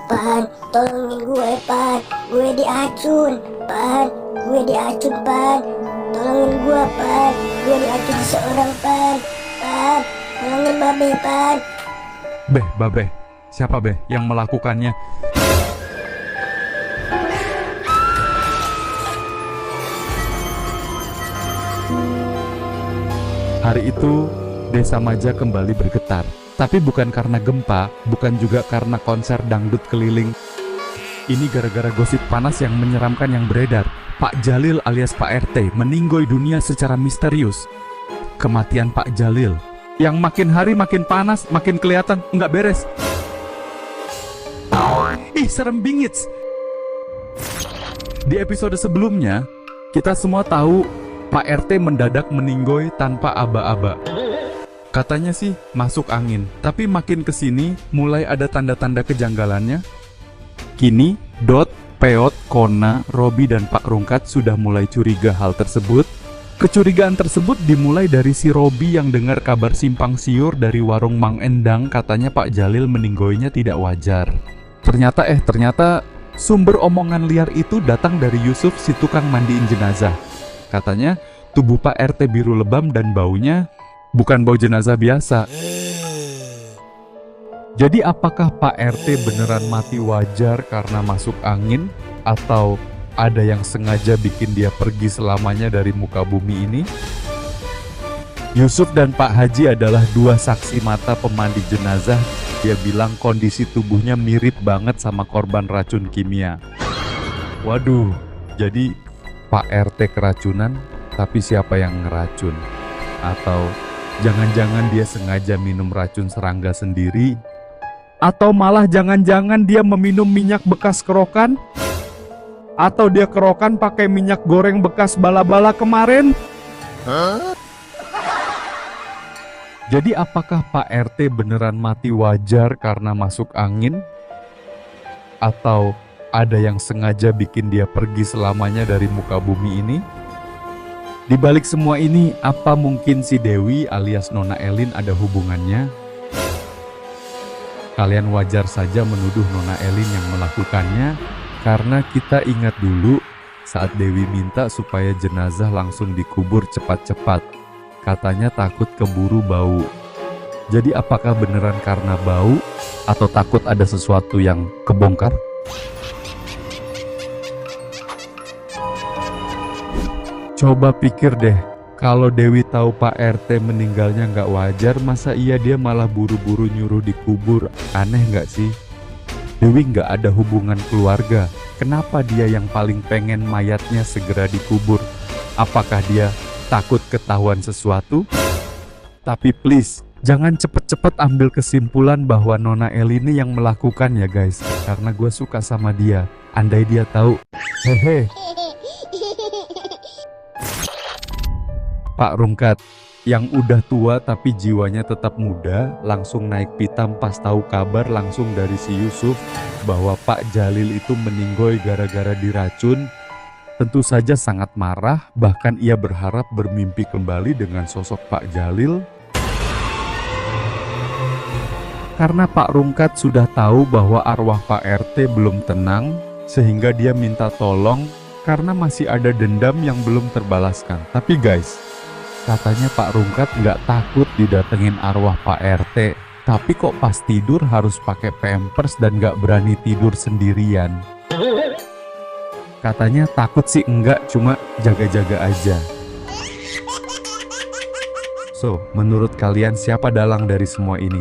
Pan, tolongin gue, Pan. Gue diacun, Pan. Gue diacun, Pan. Tolongin gue, Pan. Gue diacun seseorang, Pan. Pan, tolongin Babe, Pan. Babe, siapa yang melakukannya? Hari itu, Desa Maja kembali bergetar. Tapi bukan karena gempa, bukan juga karena konser dangdut keliling. Ini gara-gara gosip panas yang menyeramkan yang beredar. Pak Jalil alias Pak RT meninggoy dunia secara misterius. Kematian Pak Jalil, yang makin hari makin panas, makin kelihatan nggak beres. Ih, serem bingits. Di episode sebelumnya, kita semua tahu Pak RT mendadak meninggoy tanpa aba-aba. Katanya sih masuk angin, tapi makin kesini mulai ada tanda-tanda kejanggalannya. Kini, Dot, Peot, Kona, Robi, dan Pak Rungkat sudah mulai curiga hal tersebut. Kecurigaan tersebut dimulai dari si Robi yang dengar kabar simpang siur dari warung Mang Endang, katanya Pak Jalil meninggoynya tidak wajar. Ternyata sumber omongan liar itu datang dari Yusuf si tukang mandiin jenazah. Katanya tubuh Pak RT biru lebam dan baunya bukan bau jenazah biasa. Jadi apakah Pak RT beneran mati wajar karena masuk angin? Atau ada yang sengaja bikin dia pergi selamanya dari muka bumi ini? Yusuf dan Pak Haji adalah dua saksi mata pemandi jenazah. Dia bilang kondisi tubuhnya mirip banget sama korban racun kimia. Waduh, jadi Pak RT keracunan, tapi siapa yang ngeracun? Atau jangan-jangan dia sengaja minum racun serangga sendiri? Atau malah jangan-jangan dia meminum minyak bekas kerokan? Atau dia kerokan pakai minyak goreng bekas bala-bala kemarin? Jadi apakah Pak RT beneran mati wajar karena masuk angin? Atau ada yang sengaja bikin dia pergi selamanya dari muka bumi ini? Di balik semua ini, apa mungkin si Dewi alias Nona Elin ada hubungannya? Kalian wajar saja menuduh Nona Elin yang melakukannya, karena kita ingat dulu saat Dewi minta supaya jenazah langsung dikubur cepat-cepat. Katanya takut keburu bau. Jadi apakah beneran karena bau atau takut ada sesuatu yang kebongkar? Coba pikir deh, kalau Dewi tahu Pak RT meninggalnya nggak wajar, masa iya dia malah buru-buru nyuruh dikubur? Aneh nggak sih? Dewi nggak ada hubungan keluarga, kenapa dia yang paling pengen mayatnya segera dikubur? Apakah dia takut ketahuan sesuatu? Tapi please, jangan cepet-cepet ambil kesimpulan bahwa Nona Eli ini yang melakukan ya guys. Karena gue suka sama dia, andai dia tahu. Hehe. Pak Rungkat, yang udah tua tapi jiwanya tetap muda, langsung naik pitam pas tahu kabar langsung dari si Yusuf bahwa Pak Jalil itu meninggoy gara-gara diracun. Tentu saja sangat marah, bahkan ia berharap bermimpi kembali dengan sosok Pak Jalil. Karena Pak Rungkat sudah tahu bahwa arwah Pak RT belum tenang, sehingga dia minta tolong karena masih ada dendam yang belum terbalaskan. Tapi guys, katanya Pak Rungkat nggak takut didatengin arwah Pak RT, tapi kok pas tidur harus pakai pampers dan nggak berani tidur sendirian. Katanya takut sih enggak, cuma jaga-jaga aja. So, menurut kalian siapa dalang dari semua ini?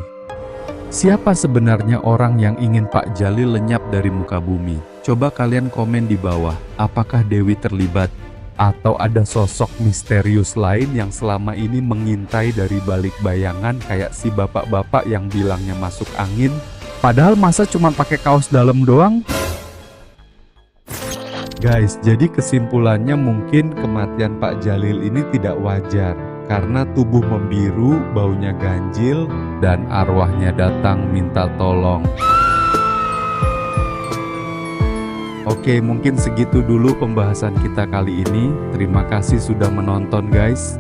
Siapa sebenarnya orang yang ingin Pak Jalil lenyap dari muka bumi? Coba kalian komen di bawah, apakah Dewi terlibat? Atau ada sosok misterius lain yang selama ini mengintai dari balik bayangan kayak si bapak-bapak yang bilangnya masuk angin, padahal masa cuma pakai kaos dalam doang? Guys, jadi kesimpulannya mungkin kematian Pak Jalil ini tidak wajar karena tubuh membiru, baunya ganjil, dan arwahnya datang minta tolong. Oke, mungkin segitu dulu pembahasan kita kali ini. Terima kasih sudah menonton guys.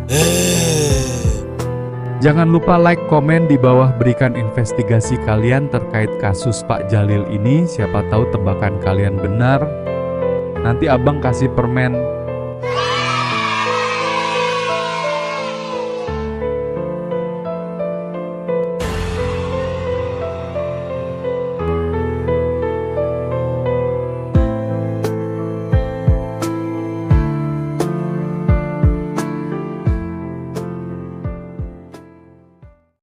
Jangan lupa like, komen di bawah, berikan investigasi kalian terkait kasus Pak Jalil ini. Siapa tahu tebakan kalian benar. Nanti abang kasih permen